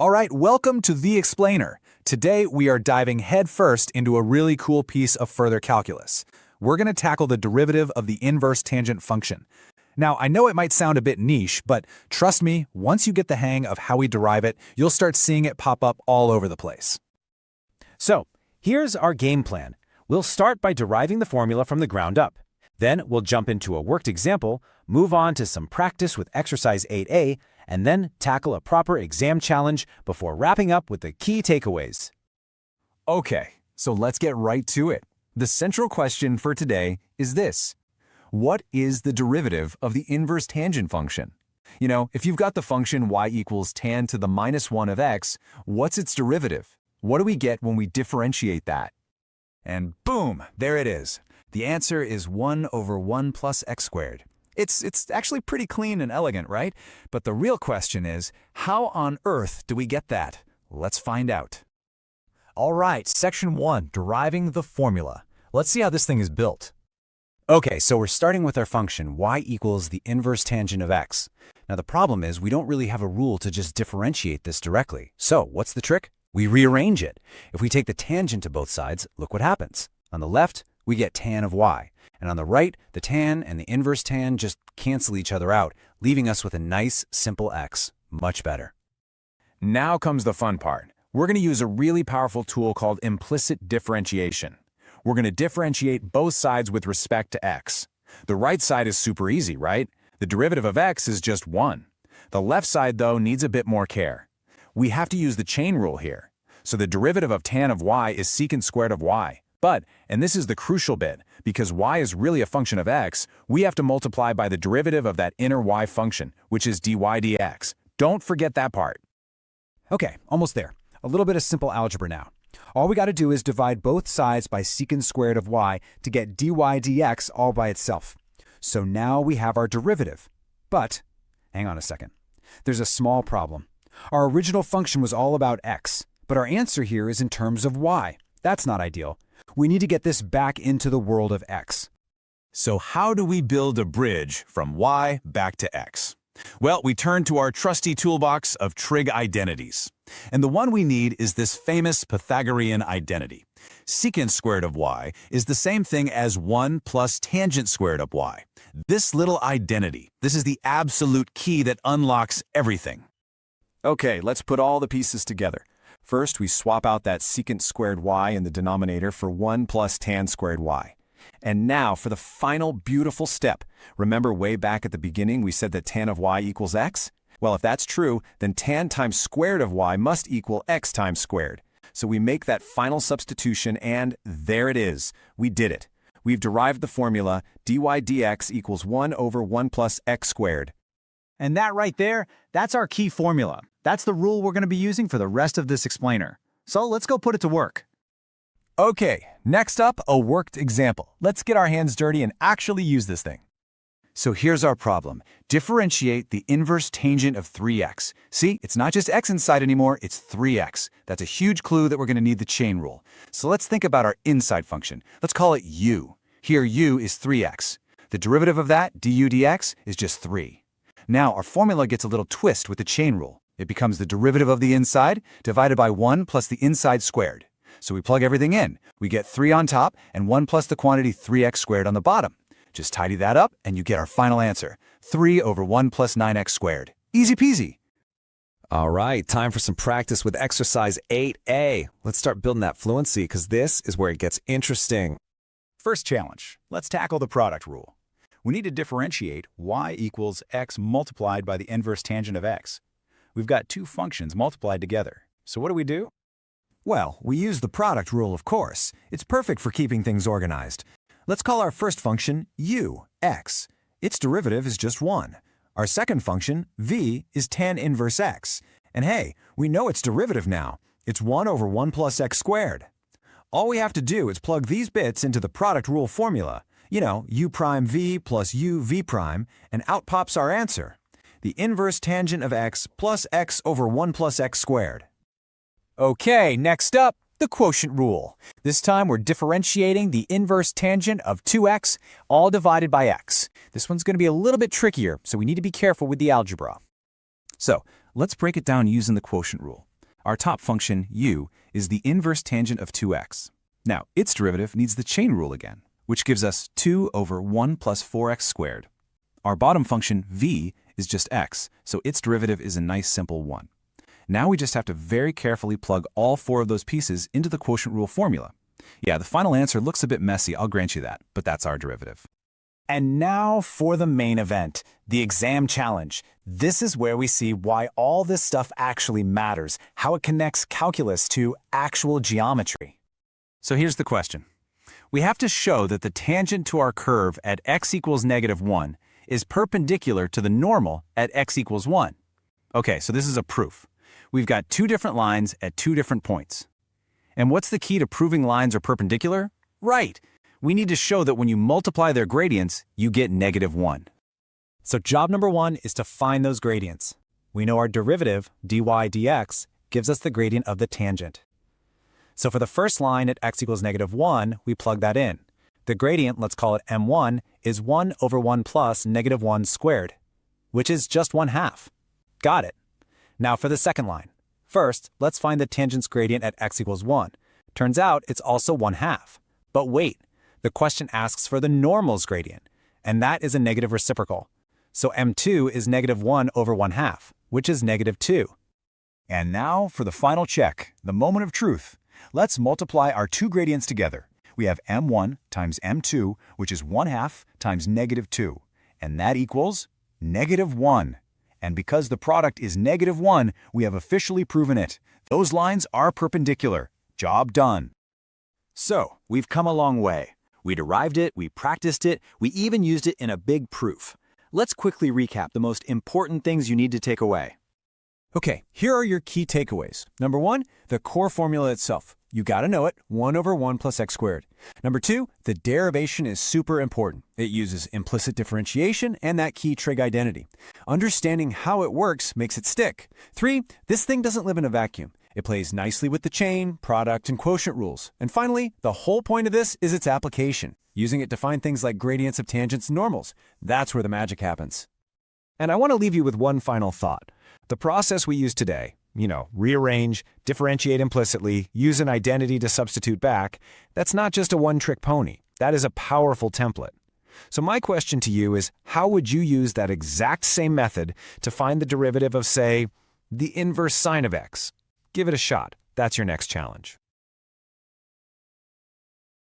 All right, welcome to The Explainer. Today we are diving headfirst into a really cool piece of further calculus. We're going to tackle the derivative of the inverse tangent function. Now, I know it might sound a bit niche, but trust me, once you get the hang of how we derive it, you'll start seeing it pop up all over the place. So, here's our game plan. We'll start by deriving the formula from the ground up. Then we'll jump into a worked example, move on to some practice with exercise 8a, and then tackle a proper exam challenge before wrapping up with the key takeaways. Okay, so let's get right to it. The central question for today is this. What is the derivative of the inverse tangent function? You know, if you've got the function y equals tan to the minus 1 of x, what's its derivative? What do we get when we differentiate that? And boom, there it is. The answer is 1 over 1 plus x squared. It's actually pretty clean and elegant, right? But the real question is, how on earth do we get that? Let's find out. All right, section 1, deriving the formula. Let's see how this thing is built. Okay, so we're starting with our function y equals the inverse tangent of x. Now the problem is we don't really have a rule to just differentiate this directly. So what's the trick? We rearrange it. If we take the tangent to both sides, look what happens. On the left, we get tan of y. And on the right, the tan and the inverse tan just cancel each other out, leaving us with a nice, simple x. Much better. Now comes the fun part. We're going to use a really powerful tool called implicit differentiation. We're going to differentiate both sides with respect to x. The right side is super easy, right? The derivative of x is just 1. The left side, though, needs a bit more care. We have to use the chain rule here. So the derivative of tan of y is secant squared of y. But, and this is the crucial bit, because y is really a function of x, we have to multiply by the derivative of that inner y function, which is dy dx. Don't forget that part. Okay, almost there. A little bit of simple algebra now. All we got to do is divide both sides by secant squared of y to get dy dx all by itself. So now we have our derivative. But, hang on a second. There's a small problem. Our original function was all about x, but our answer here is in terms of y. That's not ideal. We need to get this back into the world of x. So how do we build a bridge from y back to x? Well, we turn to our trusty toolbox of trig identities. And the one we need is this famous Pythagorean identity. Secant squared of y is the same thing as 1 plus tangent squared of y. This little identity, this is the absolute key that unlocks everything. Okay, let's put all the pieces together. First, we swap out that secant squared y in the denominator for 1 plus tan squared y. And now for the final beautiful step. Remember way back at the beginning we said that tan of y equals x? Well, if that's true, then tan times squared of y must equal x times squared. So we make that final substitution and there it is. We did it. We've derived the formula dy dx equals 1 over 1 plus x squared. And that right there, that's our key formula. That's the rule we're going to be using for the rest of this explainer. So let's go put it to work. Okay, next up, a worked example. Let's get our hands dirty and actually use this thing. So here's our problem. Differentiate the inverse tangent of 3x. See, it's not just x inside anymore, it's 3x. That's a huge clue that we're going to need the chain rule. So let's think about our inside function. Let's call it u. Here u is 3x. The derivative of that, du dx, is just 3. Now our formula gets a little twist with the chain rule. It becomes the derivative of the inside divided by 1 plus the inside squared. So we plug everything in. We get 3 on top and 1 plus the quantity 3x squared on the bottom. Just tidy that up and you get our final answer, 3 over 1 plus 9x squared. Easy peasy. All right, time for some practice with exercise 8a. Let's start building that fluency because this is where it gets interesting. First challenge. Let's tackle the product rule. We need to differentiate y equals x multiplied by the inverse tangent of x. We've got two functions multiplied together. So what do? Well, we use the product rule, of course. It's perfect for keeping things organized. Let's call our first function u, x. Its derivative is just 1. Our second function, v, is tan inverse x. And hey, we know its derivative now. It's 1 over 1 plus x squared. All we have to do is plug these bits into the product rule formula. You know, u prime v plus u v prime, and out pops our answer. The inverse tangent of x plus x over 1 plus x squared. Okay, next up, the quotient rule. This time we're differentiating the inverse tangent of 2x, all divided by x. This one's going to be a little bit trickier, so we need to be careful with the algebra. So let's break it down using the quotient rule. Our top function, u, is the inverse tangent of 2x. Now, its derivative needs the chain rule again, which gives us 2 over 1 plus 4x squared. Our bottom function, v, is just x, so its derivative is a nice simple 1. Now we just have to very carefully plug all 4 of those pieces into the quotient rule formula. Yeah, the final answer looks a bit messy, I'll grant you that, but that's our derivative. And now for the main event, the exam challenge. This is where we see why all this stuff actually matters, how it connects calculus to actual geometry. So here's the question. We have to show that the tangent to our curve at x equals -1 is perpendicular to the normal at x equals 1. Okay, so this is a proof. We've got 2 different lines at 2 different points. And what's the key to proving lines are perpendicular? Right! We need to show that when you multiply their gradients, you get -1. So job number 1 is to find those gradients. We know our derivative, dy dx, gives us the gradient of the tangent. So for the first line at x equals -1, we plug that in. The gradient, let's call it m1, is 1 over 1 plus -1 squared, which is just 1/2. Got it. Now for the second line. First, let's find the tangent's gradient at x equals 1. Turns out it's also 1/2. But wait, the question asks for the normal's gradient, and that is a negative reciprocal. So m2 is -1 over 1/2, which is -2. And now for the final check, the moment of truth. Let's multiply our 2 gradients together. We have m1 times m2, which is 1/2 times -2, and that equals -1. And because the product is -1, we have officially proven it. Those lines are perpendicular. Job done. So, we've come a long way. We derived it, we practiced it, we even used it in a big proof. Let's quickly recap the most important things you need to take away. Okay, here are your key takeaways. Number 1, the core formula itself. You gotta know it, 1 over 1 plus x squared. Number 2, the derivation is super important. It uses implicit differentiation and that key trig identity. Understanding how it works makes it stick. 3, this thing doesn't live in a vacuum. It plays nicely with the chain, product, and quotient rules. And finally, the whole point of this is its application, using it to find things like gradients of tangents and normals. That's where the magic happens. And I want to leave you with one final thought. The process we use today, rearrange, differentiate implicitly, use an identity to substitute back, that's not just a one-trick pony. That is a powerful template. So my question to you is, how would you use that exact same method to find the derivative of, say, the inverse sine of x? Give it a shot. That's your next challenge.